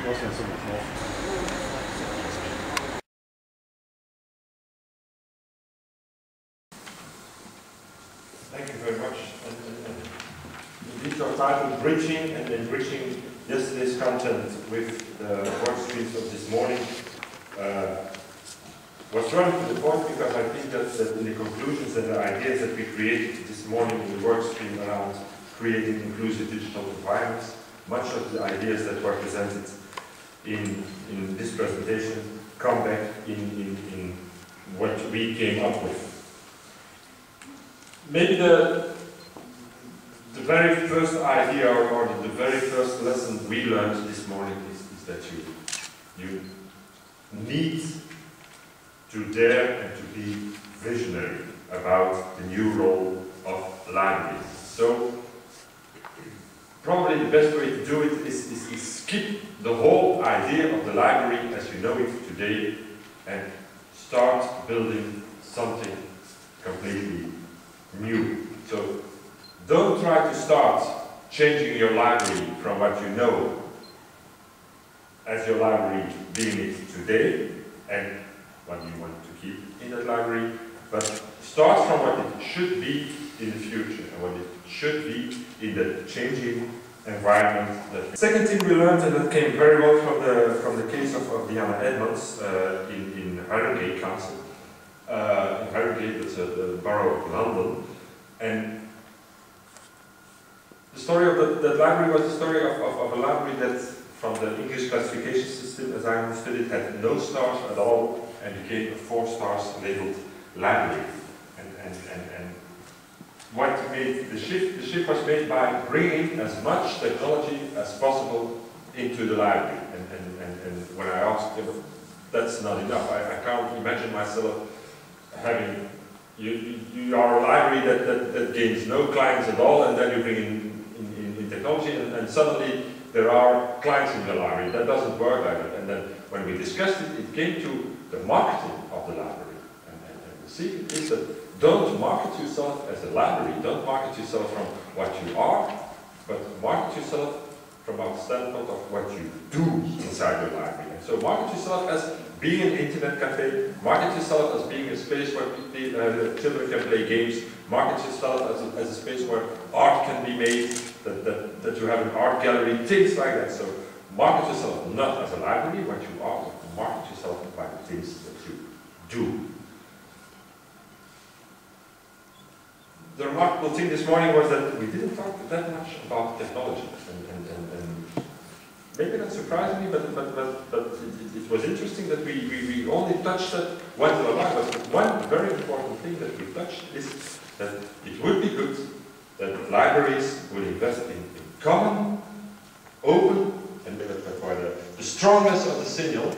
Thank you very much. Indeed, our title, Bridging and Enriching Yesterday's Content with the work streams of this morning, was drawn to the point because I think that in the conclusions and the ideas that we created this morning in the work stream around creating inclusive digital environments, much of the ideas that were presented in this presentation come back in what we came up with. Maybe the very first idea or the very first lesson we learned this morning is that you need to dare and to be visionary about the new role of libraries. So probably the best way to do it is skip the whole idea of the library as you know it today and start building something completely new. So don't try to start changing your library from what you know as your library being it today and what you want to keep in that library, but start from what it should be in the future and what it should be in the changing environment. The second thing we learned, and that came very well from the case of Diana Edmonds in Harrogate Council. In Harrogate, it's the borough of London, and the story of that library was the story of a library that, from the English classification system, as I understood it, had no stars at all and became a 4 stars labeled library. And what made the shift was made by bringing as much technology as possible into the library. And when I asked him, that's not enough. I can't imagine myself having, you are a library that gains no clients at all, and then you bring in technology, and suddenly there are clients in the library. That doesn't work like that. And then when we discussed it, it came to the marketing of the library. And the secret is that don't market yourself as a library, don't market yourself from what you are, but market yourself from a standpoint of what you do inside the library. And so market yourself as being an internet cafe, market yourself as being a space where children can play games, market yourself as a space where art can be made, that you have an art gallery, things like that. So market yourself not as a library, what you are, but market yourself by the things that you do. The remarkable thing this morning was that we didn't talk that much about technology, and maybe not surprisingly, but it was interesting that we only touched that once in a while. But one very important thing that we touched is that it would be good that libraries would invest in common, open, and where the strongness of the signal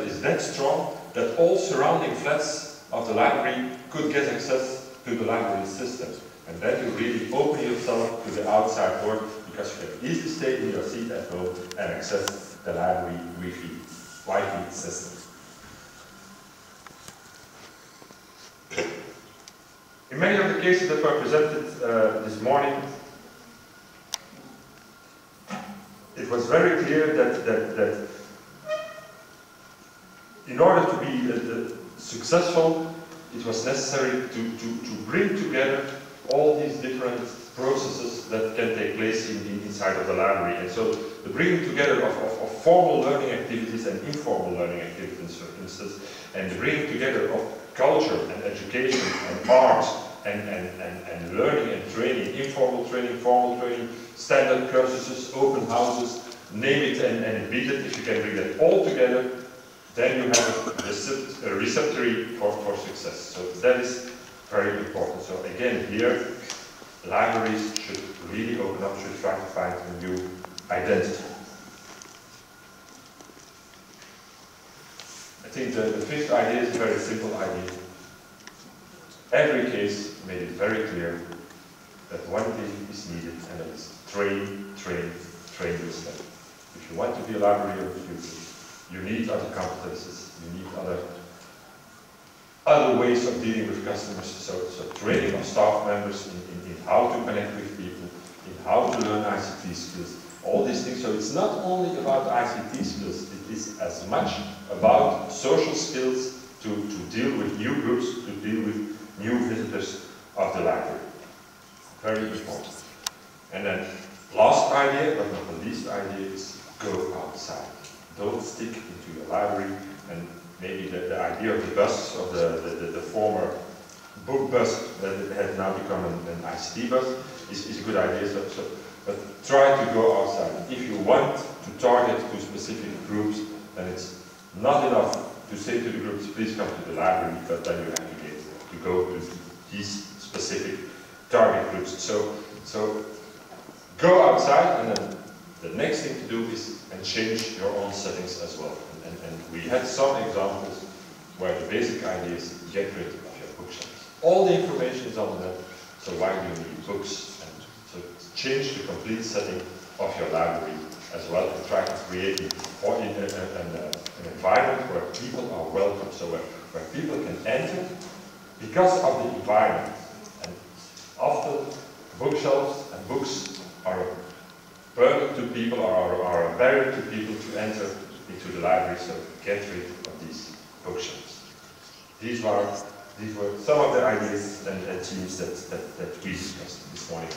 is that strong that all surrounding flats of the library could get access to the library system. And then you really open yourself to the outside world, because you can easily stay in your seat at home and access the library Wi-Fi system. In many of the cases that were presented this morning, it was very clear that in order to be successful, it was necessary to bring together all these different processes that can take place inside of the library. And so the bringing together of formal learning activities and informal learning activities, for instance, and the bringing together of culture and education and art and learning and training, informal training, formal training, standard cursuses, open houses, name it and beat it. If you can bring that all together, then you have a receptory for success. So that is very important. So again, here, libraries should really open up, should try to find a new identity. I think the fifth idea is a very simple idea. Every case made it very clear that one thing is needed, and that is train yourself. If you want to be a library of the future, you need other competences, you need other ways of dealing with customers. So training of staff members in how to connect with people, in how to learn ICT skills, all these things. So it's not only about ICT skills, it is as much about social skills to deal with new groups, to deal with new visitors of the library. Very important. And then last idea, but not the least idea, is go outside. Don't stick into your library. And maybe the idea of the bus, of the former book bus that has now become an ICT bus, is a good idea. But try to go outside. If you want to target to specific groups, then it's not enough to say to the groups, please come to the library, but then you have to go to these specific target groups. So go outside, and then the next thing to do is change your own settings as well. And we had some examples where the basic idea is get rid of your bookshelves. All the information is on the net, so why do you need books? And so change the complete setting of your library as well, and try to create an environment where people are welcome, so where people can enter because of the environment. And often bookshelves and books are a burden to people, or are a barrier to people to enter into the library, so get rid of these bookshelves. These were some of the ideas and themes that we discussed this morning.